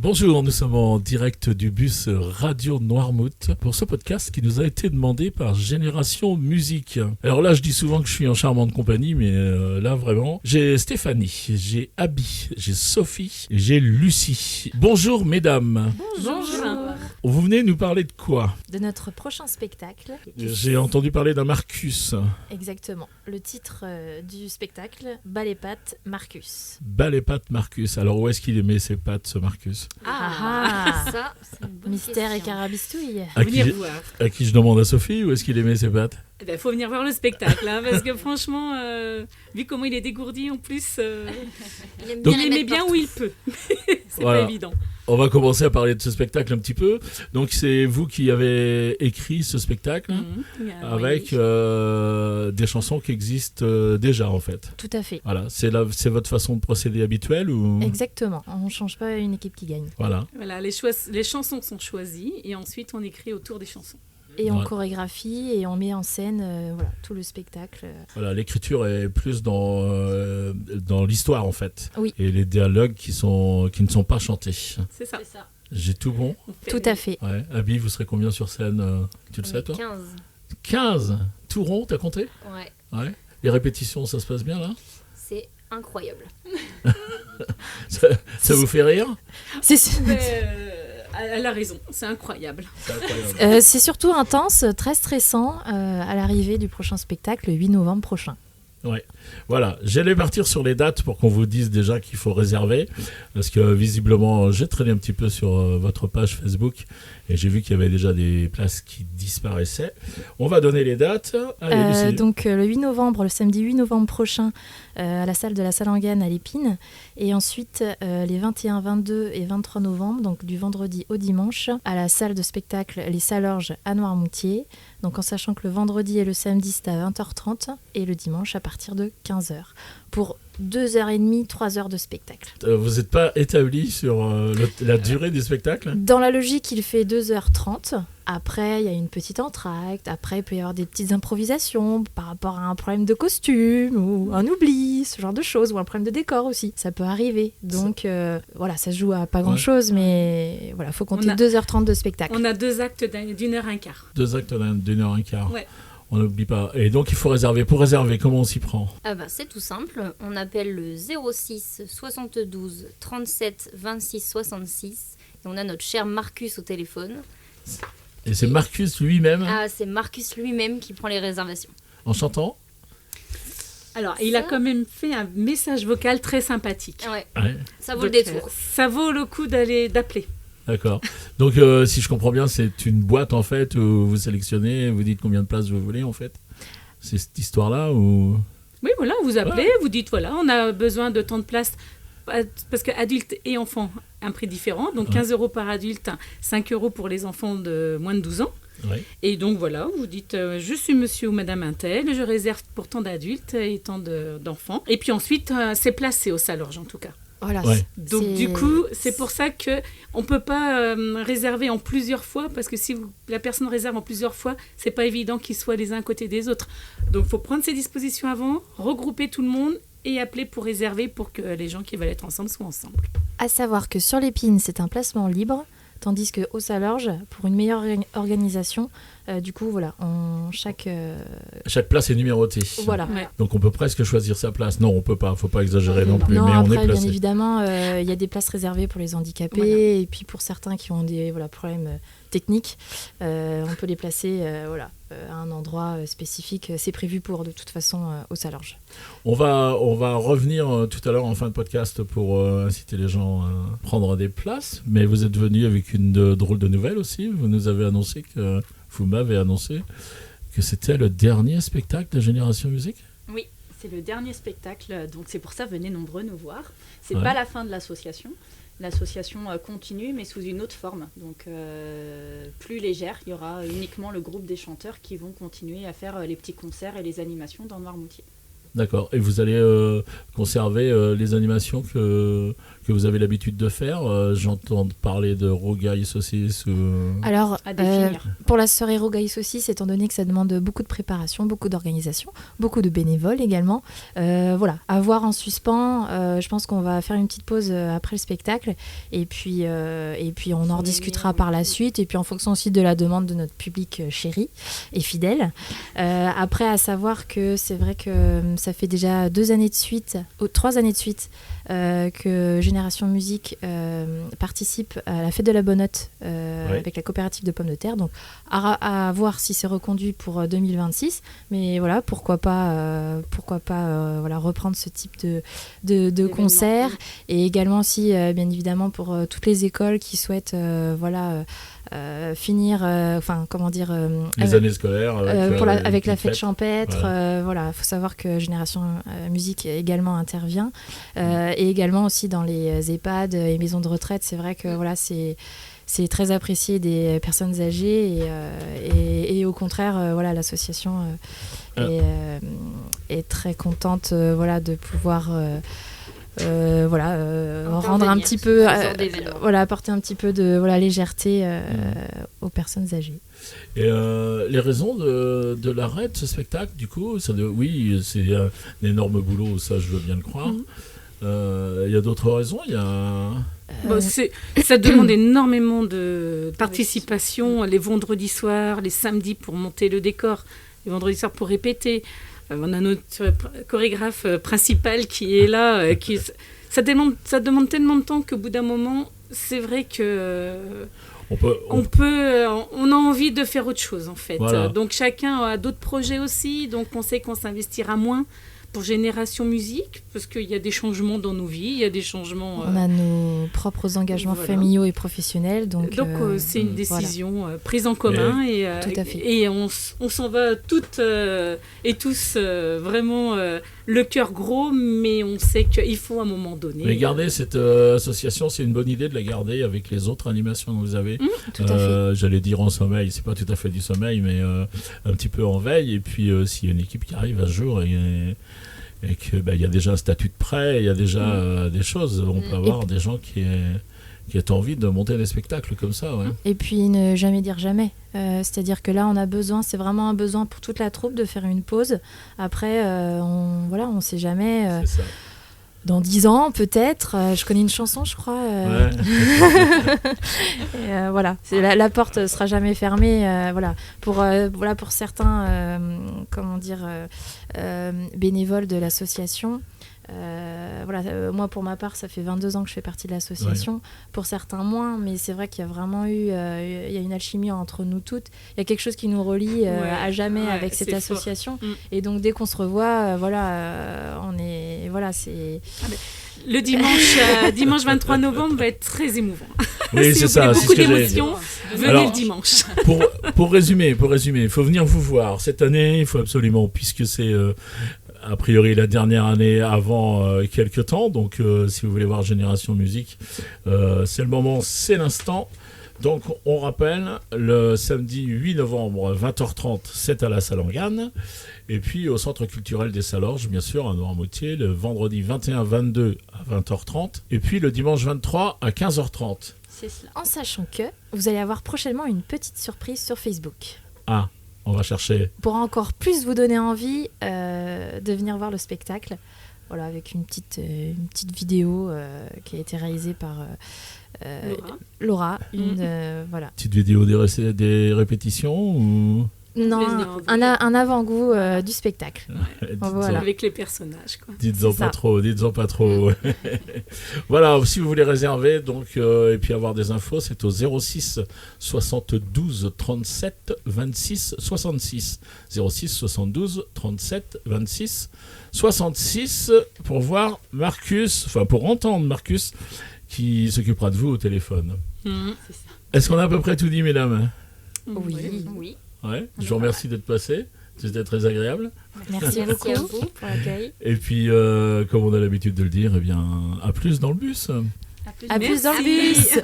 Bonjour, nous sommes en direct du bus Radio Noirmouth pour ce podcast qui nous a été demandé par Génération Musique. Alors là, je dis souvent que je suis en charmante compagnie, mais là vraiment, j'ai Stéphanie, j'ai Abby, j'ai Sophie et j'ai Lucie. Bonjour mesdames. Bonjour. Vous venez nous parler de quoi ? De notre prochain spectacle. J'ai entendu parler d'un Marcus. Exactement. Le titre du spectacle, Bas les pattes, Marcus. Bas les pattes Marcus. Alors où est-ce qu'il aimait ses pattes, ce Marcus ? Ça, c'est une bonne Mystère et question. carabistouille. À qui je demande à Sophie, où est-ce qu'il aimait ses pattes ? Faut venir voir le spectacle, parce que franchement, vu comment il est dégourdi en plus, Il aime Donc- bien il les aimait mettre bien partout. où il peut. C'est Voilà. pas évident. On va commencer à parler de ce spectacle un petit peu. Donc c'est vous qui avez écrit ce spectacle Mhm. avec des chansons qui existent déjà en fait. Tout à fait. Voilà, c'est votre façon de procéder habituelle ou Exactement. On ne change pas une équipe qui gagne. Voilà. Voilà, les chansons sont choisies et ensuite on écrit autour des chansons. Et on Ouais. chorégraphie et on met en scène tout le spectacle. Voilà, l'écriture est plus dans l'histoire en fait. Oui. Et les dialogues qui ne sont pas chantés. C'est ça. C'est ça. J'ai tout bon. On fait Tout à fait. Ouais. Abby, vous serez combien sur scène Tu le sais toi 15. 15. Tout rond, t'as compté ? Ouais, Ouais. Les répétitions, ça se passe bien là ? c'est incroyable. Ça vous fait rire ? C'est Elle a raison, c'est incroyable. C'est incroyable. c'est surtout intense, très stressant à l'arrivée du prochain spectacle, le 8 novembre prochain. Ouais. Voilà, j'allais partir sur les dates pour qu'on vous dise déjà qu'il faut réserver, parce que visiblement, j'ai traîné un petit peu sur votre page Facebook et j'ai vu qu'il y avait déjà des places qui disparaissaient. On va donner les dates. Allez, Lucie. Donc le 8 novembre, le samedi 8 novembre prochain, à la salle de la Salanguenne à l'Épine. Et ensuite les 21, 22 et 23 novembre, donc du vendredi au dimanche, à la salle de spectacle Les Salorges à Noirmoutier. Donc en sachant que le vendredi et le samedi c'est à 20h30 et le dimanche à partir de 15h. Pour 2h30, 3h de spectacle. Vous n'êtes pas établi sur la durée du spectacle ? Dans la logique, il fait 2h30. Après, il y a une petite entracte. Après, il peut y avoir des petites improvisations par rapport à un problème de costume ou un oubli, ce genre de choses, ou un problème de décor aussi. Ça peut arriver. Donc, voilà, ça se joue à pas grand-chose, mais voilà, faut compter 2h30 de spectacle. On a 2 actes d'une heure et un quart. 2 actes d'une heure et quart. Ouais. On n'oublie pas. Et donc, il faut réserver. Pour réserver, comment on s'y prend ? C'est tout simple. On appelle le 06 72 37 26 66 et on a notre cher Marcus au téléphone. Et c'est Marcus lui-même, C'est Marcus lui-même qui prend les réservations. en chantant ? Alors, il a quand même fait un message vocal très sympathique. Ouais, Ouais. ça vaut le Donc, détour. ça vaut le coup d'appeler. D'accord. Donc, si je comprends bien, c'est une boîte en fait où vous sélectionnez, vous dites combien de places vous voulez en fait. C'est cette histoire-là ou Oui, voilà, vous appelez, vous dites voilà, on a besoin de tant de places. Parce qu'adultes et enfants, un prix différent. Donc 15 € par adulte, 5 € pour les enfants de moins de 12 ans. Ouais. Et donc voilà, vous dites je suis monsieur ou madame Intel, je réserve pour tant d'adultes et tant d'enfants. Et puis ensuite, c'est placé au Salorge en tout cas. Voilà. Ouais. Donc du coup, c'est pour ça qu'on ne peut pas réserver en plusieurs fois, parce que si la personne réserve en plusieurs fois, c'est pas évident qu'ils soient les uns à côté des autres. Donc il faut prendre ses dispositions avant, regrouper tout le monde et appeler pour réserver pour que les gens qui veulent être ensemble soient ensemble. À savoir que sur l'Épine, c'est un placement libre, tandis qu'au Salorge, pour une meilleure organisation, du coup, voilà, chaque Chaque place est numérotée. voilà. Ouais. Donc on peut presque choisir sa place. Non, on peut pas. Faut pas exagérer non plus. Non, Mais on est après, bien placé. évidemment, il y a des places réservées pour les handicapés, Voilà. et puis pour certains qui ont des problèmes techniques, on peut les placer à un endroit spécifique. C'est prévu pour, de toute façon, au Salorge. On va revenir tout à l'heure en fin de podcast pour inciter les gens à prendre des places. Mais vous êtes venu avec une drôle de nouvelle aussi. Vous m'avez annoncé que c'était le dernier spectacle de Génération Musique. Oui, c'est le dernier spectacle, donc c'est pour ça venez nombreux nous voir. C'est Ouais. pas la fin de l'association. L'association continue, mais sous une autre forme, donc plus légère. Il y aura uniquement le groupe des chanteurs qui vont continuer à faire les petits concerts et les animations dans Noirmoutier. D'accord. Et vous allez conserver les animations que vous avez l'habitude de faire. J'entends parler de Rogaille Saucisse. Alors, À définir. pour la soirée Rogaille Saucisse, étant donné que ça demande beaucoup de préparation, beaucoup d'organisation, beaucoup de bénévoles également, voilà, à voir en suspens. Je pense qu'on va faire une petite pause après le spectacle et puis on en rediscutera par la suite et puis en fonction aussi de la demande de notre public chéri et fidèle. Après, à savoir que c'est vrai que ça fait déjà 3 années de suite que Génération Musique participe à la Fête de la Bonne Note avec la coopérative de pommes de terre. Donc à voir si c'est reconduit pour 2026. Mais voilà, pourquoi pas voilà, reprendre ce type de concert. Et également aussi, bien évidemment, pour toutes les écoles qui souhaitent finir, les années scolaires avec la fête champêtre. Voilà, faut savoir que Génération Musique également intervient et également aussi dans les EHPAD et maisons de retraite. C'est vrai que voilà, c'est très apprécié des personnes âgées et au contraire, voilà, l'association est très contente de pouvoir rendre un petit peu, apporter un petit peu de légèreté aux personnes âgées. Et les raisons de l'arrêt de ce spectacle, du coup, oui, c'est un énorme boulot, ça je veux bien le croire. Il y a d'autres raisons, ça demande énormément de participation, les vendredis soirs, les samedis pour monter le décor, les vendredis soirs pour répéter. On a notre chorégraphe principal qui est là. Ça demande tellement de temps qu'au bout d'un moment, c'est vrai que on a envie de faire autre chose en fait. Voilà. Donc chacun a d'autres projets aussi, donc on sait qu'on s'investira moins pour Génération Musique, parce qu'il y a des changements dans nos vies, il y a des changements... On a nos propres engagements familiaux et professionnels. Donc c'est une décision prise en commun tout à fait. Et on s'en va toutes et tous vraiment le cœur gros, mais on sait qu'il faut à un moment donné... Mais garder cette association, c'est une bonne idée de la garder avec les autres animations que vous avez. Tout à fait. J'allais dire en sommeil, c'est pas tout à fait du sommeil, mais un petit peu en veille. Et puis s'il y a une équipe qui arrive un jour et que y a déjà un statut de prêt, il y a déjà des choses, on peut avoir des gens qui aient envie de monter des spectacles comme ça. Ouais. Et puis ne jamais dire jamais. C'est-à-dire que là, on a besoin, c'est vraiment un besoin pour toute la troupe de faire une pause. Après, on sait jamais. C'est ça. Dans 10 ans, peut-être. Je connais une chanson, je crois. Et, voilà. La porte ne sera jamais fermée. Pour certains bénévoles de l'association. Moi, pour ma part, ça fait 22 ans que je fais partie de l'association. Ouais. Pour certains, moins. Mais c'est vrai qu'il y a vraiment il y a une alchimie entre nous toutes. Il y a quelque chose qui nous relie à jamais avec cette association. Et donc, dès qu'on se revoit, on est... Voilà, c'est... Le dimanche 23 novembre va être très émouvant. Oui, c'est ça. Beaucoup d'émotions. Venez le dimanche. Pour résumer, il faut venir vous voir. Cette année, il faut absolument, puisque c'est... a priori la dernière année avant quelques temps, donc si vous voulez voir Génération Musique, c'est le moment, c'est l'instant. Donc on rappelle, le samedi 8 novembre 20h30, c'est à la Salangane, et puis au Centre culturel des Salorges, bien sûr, à Noirmoutier, le vendredi 21-22 à 20h30, et puis le dimanche 23 à 15h30. C'est cela. En sachant que vous allez avoir prochainement une petite surprise sur Facebook. Ah, on va chercher. Pour encore plus vous donner envie de venir voir le spectacle. Voilà, avec une petite vidéo qui a été réalisée par Laura. Voilà. Petite vidéo des répétitions ou... Non, un avant-goût du spectacle. Voilà. Avec les personnages. Quoi. Dites-en pas trop. Voilà, si vous voulez réserver donc, et puis avoir des infos, c'est au 06 72 37 26 66. 06 72 37 26 66 pour voir pour entendre Marcus qui s'occupera de vous au téléphone. C'est ça. Est-ce qu'on a à peu près tout dit, mesdames ? Oui. Ouais, je vous remercie d'être passé, c'était très agréable. Merci beaucoup pour l'accueil. Et puis, comme on a l'habitude de le dire, à plus dans le bus. À plus dans le bus.